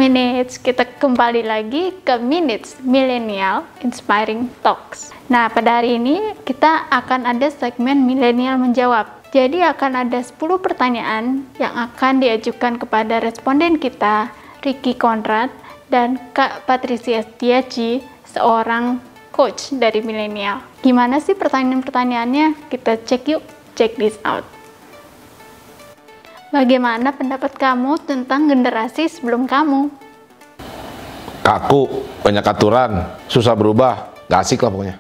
Minutes, kita kembali lagi ke Minutes Millennial Inspiring Talks. Nah, pada hari ini kita akan ada segmen Millennial Menjawab. Jadi akan ada 10 pertanyaan yang akan diajukan kepada responden kita, Ricky Conrad dan Kak Patricia Setiaji, seorang coach dari Millennial. Gimana sih pertanyaan-pertanyaannya? Kita cek yuk, check this out. Bagaimana pendapat kamu tentang generasi sebelum kamu? Kaku, banyak aturan, susah berubah, gak asik lah pokoknya.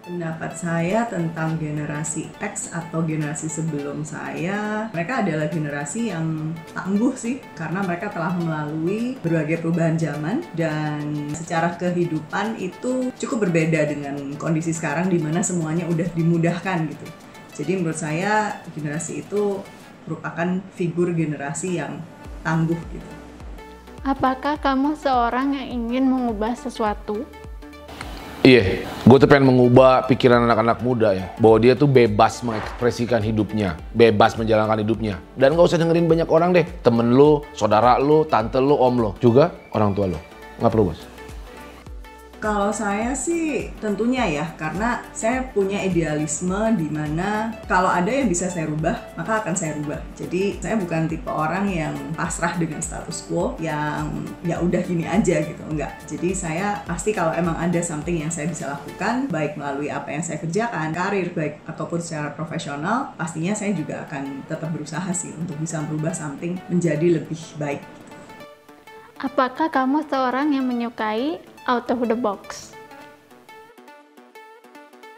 Pendapat saya tentang generasi X atau generasi sebelum saya, mereka adalah generasi yang tangguh sih, karena mereka telah melalui berbagai perubahan zaman dan secara kehidupan itu cukup berbeda dengan kondisi sekarang di mana semuanya udah dimudahkan gitu. Jadi menurut saya generasi itu merupakan figur generasi yang tangguh gitu. Apakah kamu seorang yang ingin mengubah sesuatu? Iya, gue tuh pengen mengubah pikiran anak-anak muda ya, bahwa dia tuh bebas mengekspresikan hidupnya, bebas menjalankan hidupnya, dan gak usah dengerin banyak orang deh, temen lu, saudara lu, tante lu, om lu, juga orang tua lu, nggak perlu bos. Kalau saya sih tentunya ya, karena saya punya idealisme di mana kalau ada yang bisa saya rubah, maka akan saya rubah. Jadi saya bukan tipe orang yang pasrah dengan status quo, yang ya udah gini aja gitu, enggak. Jadi saya pasti kalau emang ada something yang saya bisa lakukan, baik melalui apa yang saya kerjakan, karir baik ataupun secara profesional, pastinya saya juga akan tetap berusaha sih untuk bisa merubah something menjadi lebih baik. Apakah kamu seorang yang menyukai out of the box?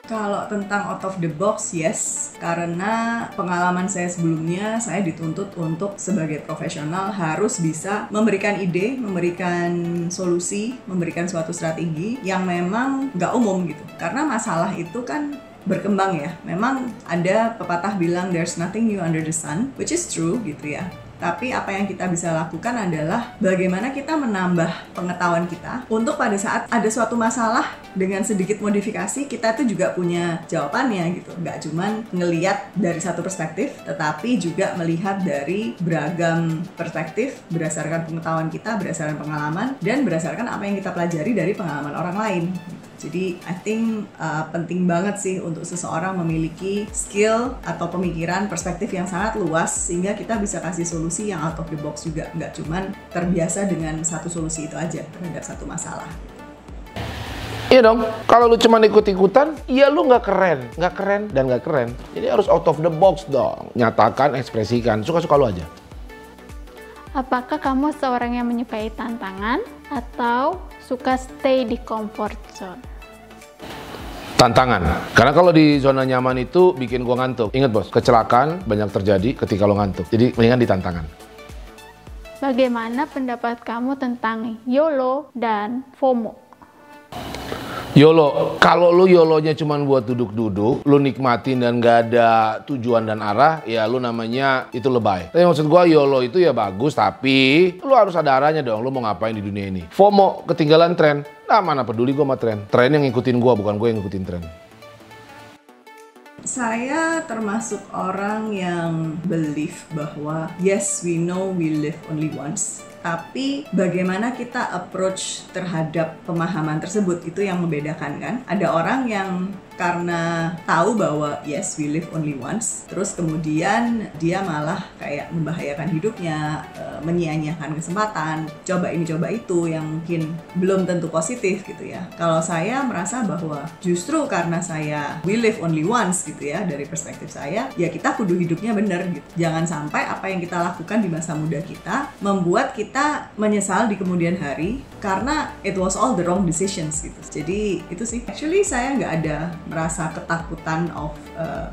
Kalau tentang out of the box, yes. Karena pengalaman saya sebelumnya, saya dituntut untuk sebagai profesional harus bisa memberikan ide, memberikan solusi, memberikan suatu strategi yang memang nggak umum gitu. Karena masalah itu kan berkembang ya. Memang ada pepatah bilang there's nothing new under the sun, which is true gitu ya. Tapi apa yang kita bisa lakukan adalah bagaimana kita menambah pengetahuan kita untuk pada saat ada suatu masalah dengan sedikit modifikasi kita tuh juga punya jawabannya gitu. Nggak cuman ngelihat dari satu perspektif, tetapi juga melihat dari beragam perspektif berdasarkan pengetahuan kita, berdasarkan pengalaman, dan berdasarkan apa yang kita pelajari dari pengalaman orang lain. Jadi I think penting banget sih untuk seseorang memiliki skill atau pemikiran perspektif yang sangat luas sehingga kita bisa kasih solusi yang out of the box juga, nggak cuman terbiasa dengan satu solusi itu aja terhadap satu masalah. Iya dong, kalau lu cuma ikut-ikutan, ya lu nggak keren dan nggak keren. Jadi harus out of the box dong, nyatakan, ekspresikan, suka-suka lu aja. Apakah kamu seorang yang menyukai tantangan atau suka stay di comfort zone? Tantangan, karena kalau di zona nyaman itu bikin gua ngantuk. Ingat bos, kecelakaan banyak terjadi ketika lo ngantuk. Jadi mendingan di tantangan. Bagaimana pendapat kamu tentang YOLO dan FOMO? YOLO, kalau lu YOLO-nya cuma buat duduk-duduk, lu nikmatin dan gak ada tujuan dan arah, ya lu namanya itu lebay. Tapi maksud gua YOLO itu ya bagus, tapi lu harus ada arahnya dong, lu mau ngapain di dunia ini. FOMO, ketinggalan tren, nah mana peduli gua sama tren. Tren yang ngikutin gua, bukan gua yang ngikutin tren. Saya termasuk orang yang believe bahwa yes, we know we live only once. Tapi bagaimana kita approach terhadap pemahaman tersebut itu yang membedakan kan. Ada orang yang karena tahu bahwa yes we live only once, terus kemudian dia malah kayak membahayakan hidupnya, menyia-nyiakan kesempatan, coba ini coba itu yang mungkin belum tentu positif gitu ya. Kalau saya merasa bahwa justru karena saya we live only once gitu ya, dari perspektif saya, ya kita kudu hidupnya bener gitu. Jangan sampai apa yang kita lakukan di masa muda kita membuat kita menyesal di kemudian hari karena it was all the wrong decisions gitu. Jadi itu sih, actually saya nggak ada merasa ketakutan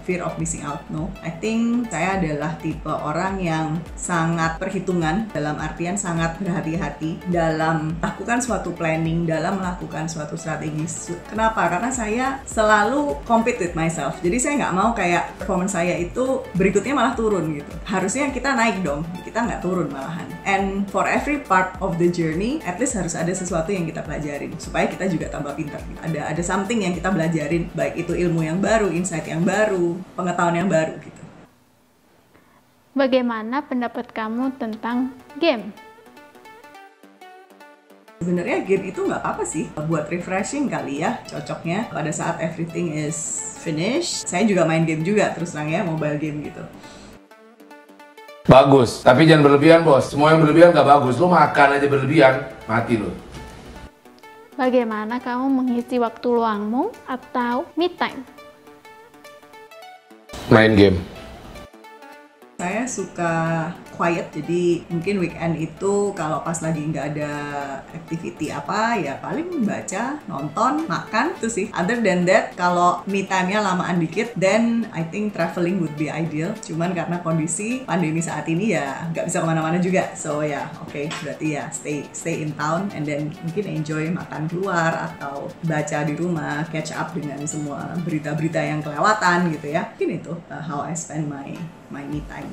fear of missing out, no. I think saya adalah tipe orang yang sangat perhitungan, dalam artian sangat berhati-hati dalam melakukan suatu planning, dalam melakukan suatu strategi. Kenapa? Karena saya selalu compete with myself. Jadi saya nggak mau kayak performance saya itu berikutnya malah turun gitu. Harusnya kita naik dong, kita nggak turun malahan. And for every part of the journey, at least harus ada sesuatu yang kita pelajarin supaya kita juga tambah pintar gitu. Ada something yang kita belajarin, baik itu ilmu yang baru, insight yang baru, pengetahuan yang baru gitu. Bagaimana pendapat kamu tentang game? Sebenarnya game itu nggak apa-apa sih, buat refreshing kali ya, cocoknya pada saat everything is finished. Saya juga main game juga, terus terang ya, mobile game gitu. Bagus, tapi jangan berlebihan bos. Semua yang berlebihan gak bagus. Lu makan aja berlebihan, mati lu. Bagaimana kamu mengisi waktu luangmu atau me time? Main game. Saya suka quiet, jadi mungkin weekend itu kalau pas lagi nggak ada activity apa, ya paling baca, nonton, makan, itu sih. Other than that, kalau me time-nya lamaan dikit, then I think traveling would be ideal. Cuman karena kondisi pandemi saat ini ya nggak bisa kemana-mana juga. So ya, oke, berarti ya stay in town and then mungkin enjoy makan keluar atau baca di rumah, catch up dengan semua berita-berita yang kelewatan gitu ya. Mungkin itu how I spend my me time.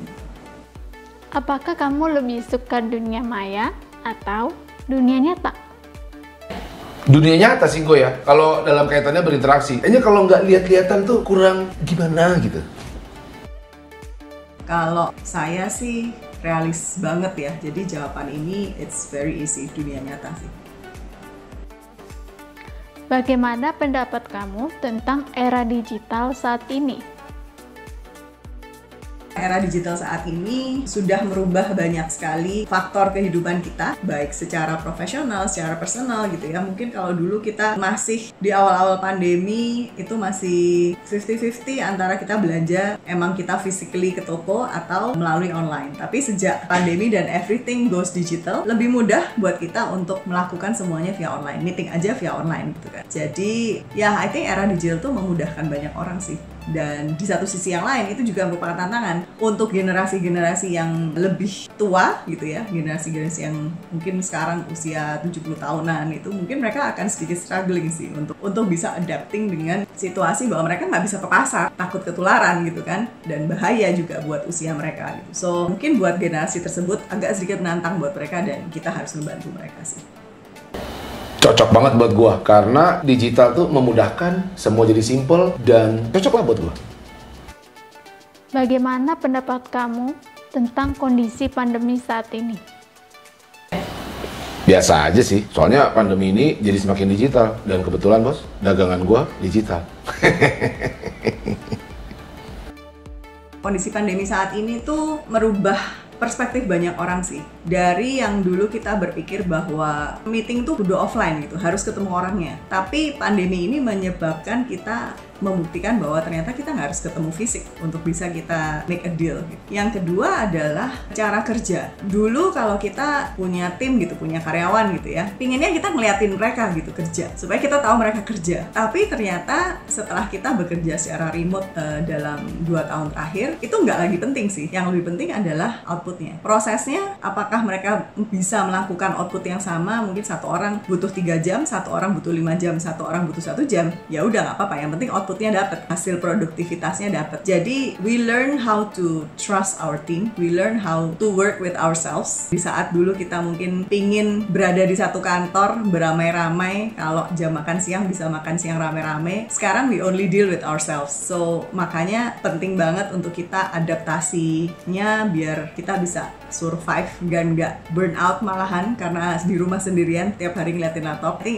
Apakah kamu lebih suka dunia maya atau dunia nyata? Dunia nyata sih gue ya, kalau dalam kaitannya berinteraksi. Kayaknya kalau nggak lihat-lihatan tuh kurang gimana gitu. Kalau saya sih realis banget ya, jadi jawaban ini it's very easy, dunia nyata sih. Bagaimana pendapat kamu tentang era digital saat ini? Era digital saat ini sudah merubah banyak sekali faktor kehidupan kita, baik secara profesional, secara personal gitu ya. Mungkin kalau dulu kita masih di awal-awal pandemi itu masih 50-50 antara kita belanja emang kita physically ke toko atau melalui online. Tapi sejak pandemi dan everything goes digital, lebih mudah buat kita untuk melakukan semuanya via online, meeting aja via online gitu kan. Jadi ya I think era digital tuh memudahkan banyak orang sih. Dan di satu sisi yang lain itu juga merupakan tantangan untuk generasi-generasi yang lebih tua gitu ya, generasi-generasi yang mungkin sekarang usia 70 tahunan itu mungkin mereka akan sedikit struggling sih untuk bisa adapting dengan situasi bahwa mereka nggak bisa ke pasar, takut ketularan gitu kan, dan bahaya juga buat usia mereka gitu. So mungkin buat generasi tersebut agak sedikit menantang buat mereka dan kita harus membantu mereka sih. Cocok banget buat gua karena digital tuh memudahkan, semua jadi simple dan cocok lah buat gua. Bagaimana pendapat kamu tentang kondisi pandemi saat ini? Biasa aja sih, soalnya pandemi ini jadi semakin digital dan kebetulan bos, dagangan gua digital. Kondisi pandemi saat ini tuh merubah perspektif banyak orang sih. Dari yang dulu kita berpikir bahwa meeting tuh kudu offline gitu, harus ketemu orangnya. Tapi pandemi ini menyebabkan kita membuktikan bahwa ternyata kita nggak harus ketemu fisik untuk bisa kita make a deal gitu. Yang kedua adalah cara kerja. Dulu kalau kita punya tim gitu, punya karyawan gitu ya, pinginnya kita ngeliatin mereka gitu kerja, supaya kita tahu mereka kerja. Tapi ternyata setelah kita bekerja secara remote dalam 2 tahun terakhir, itu nggak lagi penting sih. Yang lebih penting adalah outputnya. Prosesnya, apakah mereka bisa melakukan output yang sama, mungkin satu orang butuh 3 jam, satu orang butuh 5 jam, satu orang butuh 1 jam, ya udah nggak apa-apa. Yang penting outputnya dapat, hasil produktivitasnya dapat. Jadi we learn how to trust our team, we learn how to work with ourselves. Di saat dulu kita mungkin pingin berada di satu kantor beramai-ramai, kalau jam makan siang bisa makan siang rame-rame, sekarang we only deal with ourselves. So makanya penting banget untuk kita adaptasinya biar kita bisa survive dan nggak burn out malahan karena di rumah sendirian tiap hari ngeliatin laptop. I think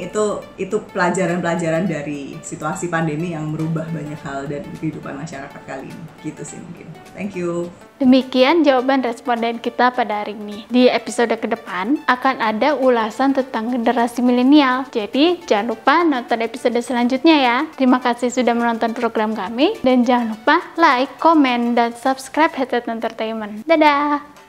itu pelajaran-pelajaran dari situasi pandemi yang merubah banyak hal dan kehidupan masyarakat kali ini. Gitu sih mungkin. Thank you. Demikian jawaban responden kita pada hari ini. Di episode ke depan akan ada ulasan tentang generasi milenial. Jadi jangan lupa nonton episode selanjutnya ya. Terima kasih sudah menonton program kami dan jangan lupa like, komen, dan subscribe Headset Entertainment. Dadah!